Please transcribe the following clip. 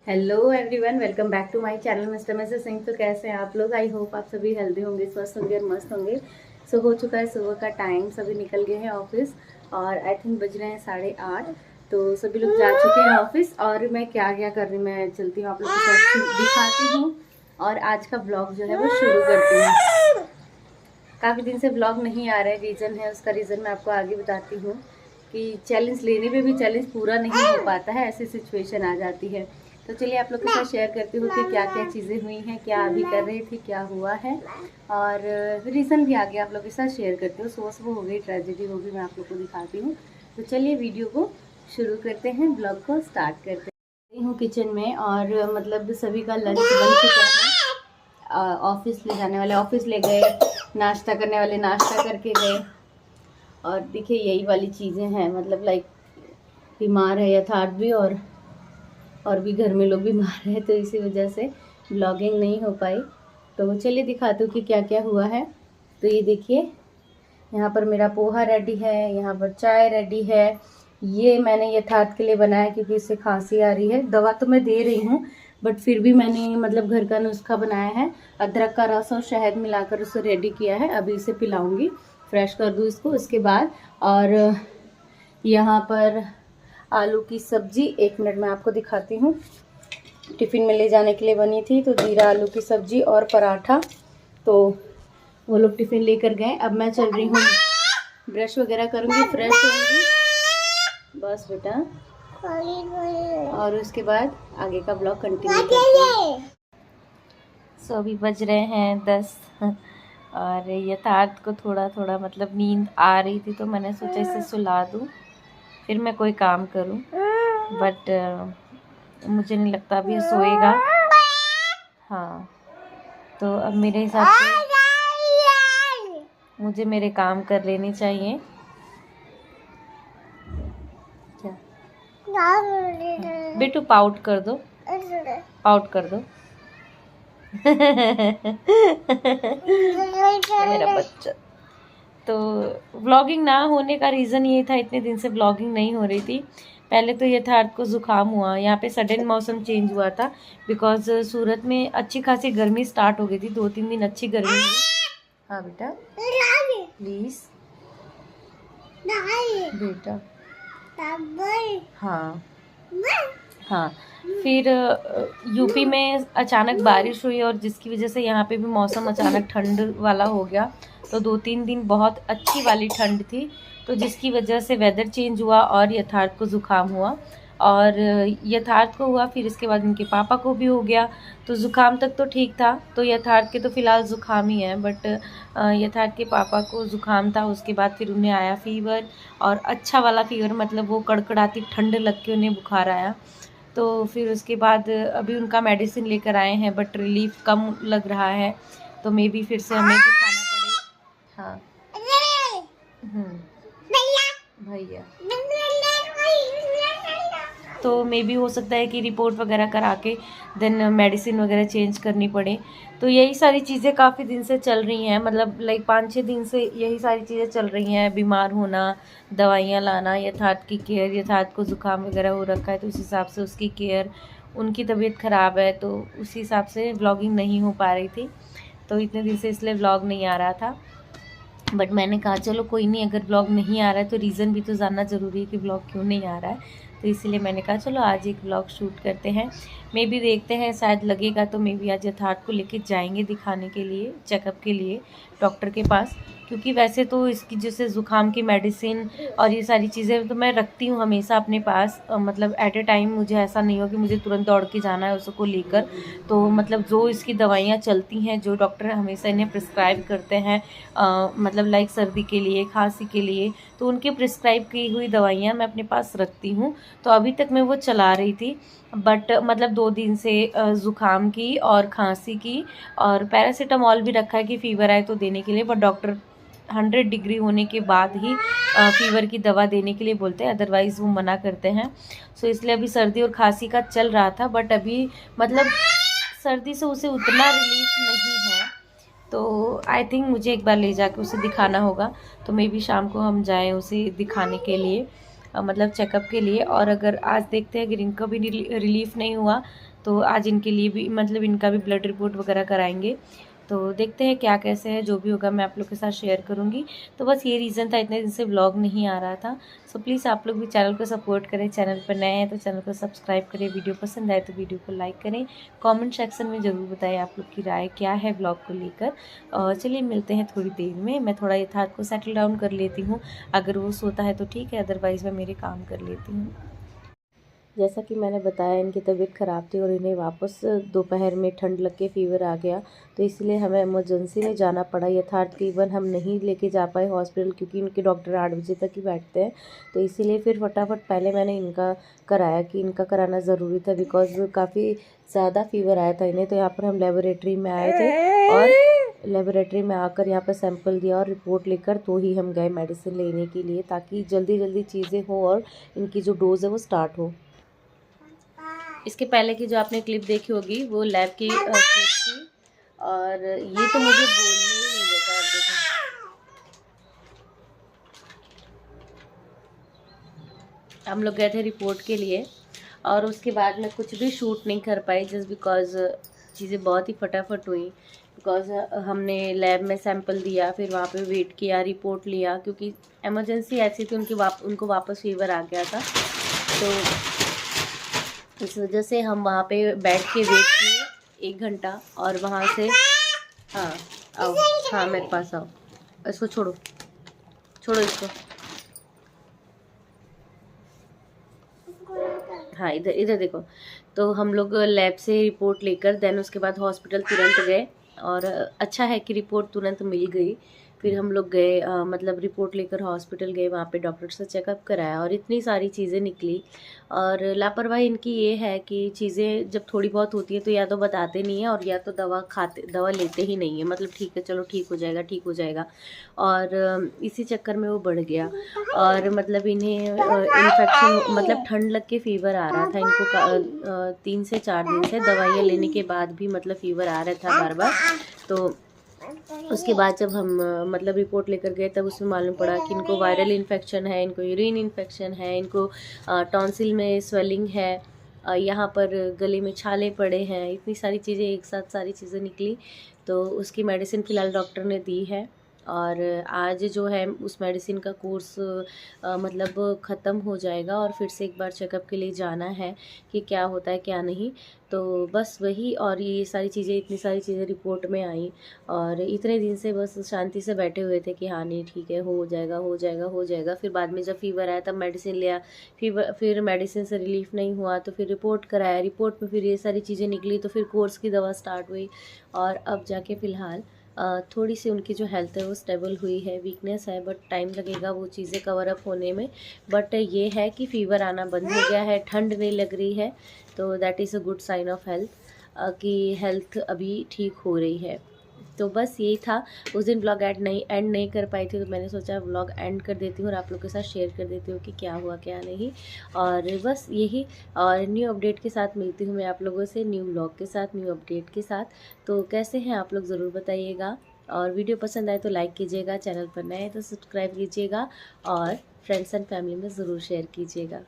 Hello everyone, welcome back to my channel Mr Mrs Singh. तो कैसे हैं आप लोग? आई होप आप सभी हेल्दी होंगे, स्वस्थ होंगे और मस्त होंगे। सो हो चुका है सुबह का टाइम, सभी निकल गए हैं ऑफिस और आई थिंक बज रहे हैं 8:30। तो सभी लोग जा चुके हैं ऑफिस और मैं क्या क्या कर रही हूँ, मैं चलती हूँ आप लोग के साथ दिखाती हूँ और आज का ब्लॉग जो है वो शुरू करती हूँ। काफ़ी दिन से ब्लॉग नहीं आ रहा है, रीज़न है, उसका रीज़न मैं आपको आगे बताती हूँ कि चैलेंज लेने पे भी चैलेंज पूरा नहीं हो पाता है, ऐसी सिचुएशन आ जाती है। तो चलिए आप लोग के साथ शेयर करती हूँ कि क्या क्या चीज़ें हुई हैं, क्या अभी कर रही थी, क्या हुआ है और रीज़न भी आगे आप लोग के साथ शेयर करती हूँ। सुबह हो गई, ट्रेजेडी हो गई, मैं आप लोग को दिखाती हूँ। तो चलिए वीडियो को शुरू करते हैं, ब्लॉग को स्टार्ट करते हैं। हूँ किचन में और मतलब सभी का लंच बन चुका है। ऑफिस ले जाने वाले ऑफिस ले गए, नाश्ता करने वाले नाश्ता करके गए और देखिए यही वाली चीज़ें हैं, मतलब लाइक बीमार है यथार्थ भी और भी घर में लोग बीमार हैं, तो इसी वजह से ब्लॉगिंग नहीं हो पाई। तो चलिए दिखाती हूँ कि क्या क्या हुआ है। तो ये देखिए, यहाँ पर मेरा पोहा रेडी है, यहाँ पर चाय रेडी है। ये मैंने यथार्थ के लिए बनाया क्योंकि इससे खांसी आ रही है। दवा तो मैं दे रही हूँ बट फिर भी मैंने मतलब घर का नुस्खा बनाया है, अदरक का रस और शहद मिलाकर उसे रेडी किया है। अभी इसे पिलाऊंगी, फ्रेश कर दूँ इसको उसके बाद। और यहाँ पर आलू की सब्जी, 1 मिनट में आपको दिखाती हूँ, टिफ़िन में ले जाने के लिए बनी थी। तो जीरा आलू की सब्जी और पराठा, तो वो लोग टिफ़िन लेकर गए। अब मैं चल रही हूँ, ब्रश वगैरह करूँगी, फ्रेश होंगी बस बेटा, और उसके बाद आगे का ब्लॉग कंटिन्यू करते हैं। सो अभी बज रहे हैं 10 और यथार्थ को थोड़ा थोड़ा मतलब नींद आ रही थी, तो मैंने सोचा इसे सुला दूँ फिर मैं कोई काम करूं, बट मुझे नहीं लगता अभी सोएगा। हाँ, तो अब मेरे हिसाब से मुझे मेरे काम कर लेने चाहिए। क्या बेटू, पाउट कर दो, पाउट कर दो मेरा बच्चा। तो व्लॉगिंग ना होने का रीज़न ये था, इतने दिन से व्लॉगिंग नहीं हो रही थी। पहले तो यथार्थ को ज़ुकाम हुआ, यहाँ पे सडन मौसम चेंज हुआ था बिकॉज सूरत में अच्छी खासी गर्मी स्टार्ट हो गई थी, 2-3 दिन अच्छी गर्मी हुई। हाँ बेटा प्लीज़ बेटा, हाँ हाँ। फिर यूपी में अचानक बारिश हुई और जिसकी वजह से यहाँ पे भी मौसम अचानक ठंड वाला हो गया। तो 2-3 दिन बहुत अच्छी वाली ठंड थी, तो जिसकी वजह से वेदर चेंज हुआ और यथार्थ को ज़ुकाम हुआ। और यथार्थ को हुआ, फिर इसके बाद इनके पापा को भी हो गया। तो ज़ुकाम तक तो ठीक था, तो यथार्थ के तो फ़िलहाल ज़ुकाम ही है, बट यथार्थ के पापा को ज़ुकाम था। उसके बाद फिर उन्हें आया फ़ीवर, और अच्छा वाला फ़ीवर, मतलब वो कड़कड़ाती ठंड लग के उन्हें बुखार आया। तो फिर उसके बाद अभी उनका मेडिसिन लेकर आए हैं बट रिलीफ कम लग रहा है, तो मे बी फिर से हमें दिखाना पड़े। हाँ भैया, तो मे बी हो सकता है कि रिपोर्ट वगैरह करा के देन मेडिसिन वगैरह चेंज करनी पड़े। तो यही सारी चीज़ें काफ़ी दिन से चल रही हैं, मतलब लाइक 5-6 दिन से यही सारी चीज़ें चल रही हैं। बीमार होना, दवाइयाँ लाना, यथार्थ की केयर, यथार्थ को ज़ुकाम वगैरह हो रखा है तो उस हिसाब से उसकी केयर, उनकी तबीयत ख़राब है तो उसी हिसाब से व्लॉगिंग नहीं हो पा रही थी। तो इतने दिन से इसलिए व्लॉग नहीं आ रहा था, बट मैंने कहा चलो कोई नहीं, अगर ब्लॉग नहीं आ रहा है तो रीज़न भी तो जानना ज़रूरी है कि ब्लॉग क्यों नहीं आ रहा है। तो इसीलिए मैंने कहा चलो आज एक ब्लॉग शूट करते हैं। मे बी देखते हैं, शायद लगेगा तो मे बी आज यथार्थ को लेके जाएंगे दिखाने के लिए, चेकअप के लिए डॉक्टर के पास। क्योंकि वैसे तो इसकी जैसे ज़ुकाम की मेडिसिन और ये सारी चीज़ें तो मैं रखती हूँ हमेशा अपने पास, मतलब एट ए टाइम मुझे ऐसा नहीं हो कि मुझे तुरंत दौड़ के जाना है उसको लेकर। तो मतलब जो इसकी दवाइयाँ चलती हैं, जो डॉक्टर हमेशा इन्हें प्रिस्क्राइब करते हैं, मतलब लाइक सर्दी के लिए, खांसी के लिए, तो उनके प्रिस्क्राइब की हुई दवाइयाँ मैं अपने पास रखती हूँ। तो अभी तक मैं वो चला रही थी, बट मतलब 2 दिन से ज़ुकाम की और खांसी की, और पैरासीटामॉल भी रखा है कि फ़ीवर आए तो देने के लिए, बट डॉक्टर 100 डिग्री होने के बाद ही फ़ीवर की दवा देने के लिए बोलते हैं, अदरवाइज़ वो मना करते हैं। सो इसलिए अभी सर्दी और खांसी का चल रहा था, बट अभी मतलब सर्दी से उसे उतना रिलीफ नहीं है, तो आई थिंक मुझे एक बार ले जाके उसे दिखाना होगा, तो मे बी शाम को हम जाएं उसे दिखाने के लिए, मतलब चेकअप के लिए। और अगर आज देखते हैं अगर इनका भी रिलीफ नहीं हुआ तो आज इनके लिए भी मतलब इनका भी ब्लड रिपोर्ट वगैरह कराएंगे। तो देखते हैं क्या कैसे है, जो भी होगा मैं आप लोग के साथ शेयर करूँगी। तो बस ये रीज़न था, इतने दिन से व्लॉग नहीं आ रहा था। सो प्लीज़ आप लोग भी चैनल को सपोर्ट करें, चैनल पर नए हैं तो चैनल को सब्सक्राइब करें, वीडियो पसंद आए तो वीडियो को लाइक करें, कमेंट सेक्शन में ज़रूर बताएं आप लोग की राय क्या है ब्लॉग को लेकर। और चलिए मिलते हैं थोड़ी देर में, मैं थोड़ा यथार्थ को सेटल डाउन कर लेती हूँ, अगर वो सोता है तो ठीक है, अदरवाइज़ मैं मेरे काम कर लेती हूँ। जैसा कि मैंने बताया इनकी तबीयत ख़राब थी और इन्हें वापस दोपहर में ठंड लग के फ़ीवर आ गया, तो इसलिए हमें इमरजेंसी में जाना पड़ा। यथार्थ के इवन हम नहीं लेके जा पाए हॉस्पिटल, क्योंकि इनके डॉक्टर 8 बजे तक ही बैठते हैं। तो इसीलिए फिर फटाफट पहले मैंने इनका कराया, कि इनका कराना ज़रूरी था, बिकॉज़ काफ़ी ज़्यादा फ़ीवर आया था इन्हें। तो यहाँ पर हम लेबोरेटरी में आए थे और लेबोरेटरी में आकर यहाँ पर सैंपल दिया और रिपोर्ट लेकर तो ही हम गए मेडिसिन लेने के लिए, ताकि जल्दी जल्दी चीज़ें हो और इनकी जो डोज़ है वो स्टार्ट हो। इसके पहले की जो आपने क्लिप देखी होगी वो लैब की क्लिप थी, और ये तो मुझे बोलने ही नहीं देता। आप देखो, हम लोग गए थे रिपोर्ट के लिए और उसके बाद मैं कुछ भी शूट नहीं कर पाई, जस्ट बिकॉज चीज़ें बहुत ही फटाफट हुई। बिकॉज हमने लैब में सैंपल दिया, फिर वहाँ पे वेट किया, रिपोर्ट लिया, क्योंकि इमरजेंसी ऐसी थी, उनको वापस फीवर आ गया था। तो इस वजह से हम वहाँ पे बैठ के वेट किए 1 घंटा, और वहाँ से हाँ आओ, हाँ मेरे पास आओ, इसको छोड़ो, छोड़ो इसको, हाँ इधर इधर देखो। तो हम लोग लैब से रिपोर्ट लेकर देन उसके बाद हॉस्पिटल तुरंत गए, और अच्छा है कि रिपोर्ट तुरंत मिल गई। फिर हम लोग गए, मतलब रिपोर्ट लेकर हॉस्पिटल गए, वहाँ पे डॉक्टर से चेकअप कराया और इतनी सारी चीज़ें निकली। और लापरवाही इनकी ये है कि चीज़ें जब थोड़ी बहुत होती है तो या तो बताते नहीं है, और या तो दवा लेते ही नहीं है, मतलब ठीक है चलो ठीक हो जाएगा ठीक हो जाएगा, और इसी चक्कर में वो बढ़ गया। और मतलब इन्हें इन्फेक्शन, मतलब ठंड लग के फ़ीवर आ रहा था इनको 3 से 4 दिन से, दवाइयाँ लेने के बाद भी मतलब फ़ीवर आ रहा था बार बार। तो उसके बाद जब हम मतलब रिपोर्ट लेकर गए तब उसमें मालूम पड़ा कि इनको वायरल इन्फेक्शन है, इनको यूरिन इन्फेक्शन है, इनको टॉन्सिल में स्वेलिंग है, यहाँ पर गले में छाले पड़े हैं, इतनी सारी चीज़ें एक साथ सारी चीज़ें निकली। तो उसकी मेडिसिन फ़िलहाल डॉक्टर ने दी है, और आज जो है उस मेडिसिन का कोर्स मतलब ख़त्म हो जाएगा, और फिर से एक बार चेकअप के लिए जाना है कि क्या होता है क्या नहीं। तो बस वही, और ये सारी चीज़ें, इतनी सारी चीज़ें रिपोर्ट में आई, और इतने दिन से बस शांति से बैठे हुए थे कि हाँ नहीं ठीक है, हो जाएगा हो जाएगा हो जाएगा। फिर बाद में जब फ़ीवर आया तब मेडिसिन लिया, फिर मेडिसिन से रिलीफ़ नहीं हुआ तो फिर रिपोर्ट कराया, रिपोर्ट में फिर ये सारी चीज़ें निकली, तो फिर कोर्स की दवा स्टार्ट हुई, और अब जाके फ़िलहाल थोड़ी सी उनकी जो हेल्थ है वो स्टेबल हुई है। वीकनेस है बट टाइम लगेगा वो चीज़ें कवर अप होने में, बट ये है कि फ़ीवर आना बंद हो गया है, ठंड नहीं लग रही है, तो that is a good sign of health, कि हेल्थ अभी ठीक हो रही है। तो बस यही था, उस दिन ब्लॉग एंड नहीं कर पाई थी, तो मैंने सोचा ब्लॉग एंड कर देती हूँ और आप लोग के साथ शेयर कर देती हूँ कि क्या हुआ क्या नहीं, और बस यही। और न्यू अपडेट के साथ मिलती हूँ मैं आप लोगों से, न्यू ब्लॉग के साथ, न्यू अपडेट के साथ। तो कैसे हैं आप लोग ज़रूर बताइएगा, और वीडियो पसंद आए तो लाइक कीजिएगा, चैनल पर नए हैं तो सब्सक्राइब कीजिएगा, और फ्रेंड्स एंड फैमिली में ज़रूर शेयर कीजिएगा।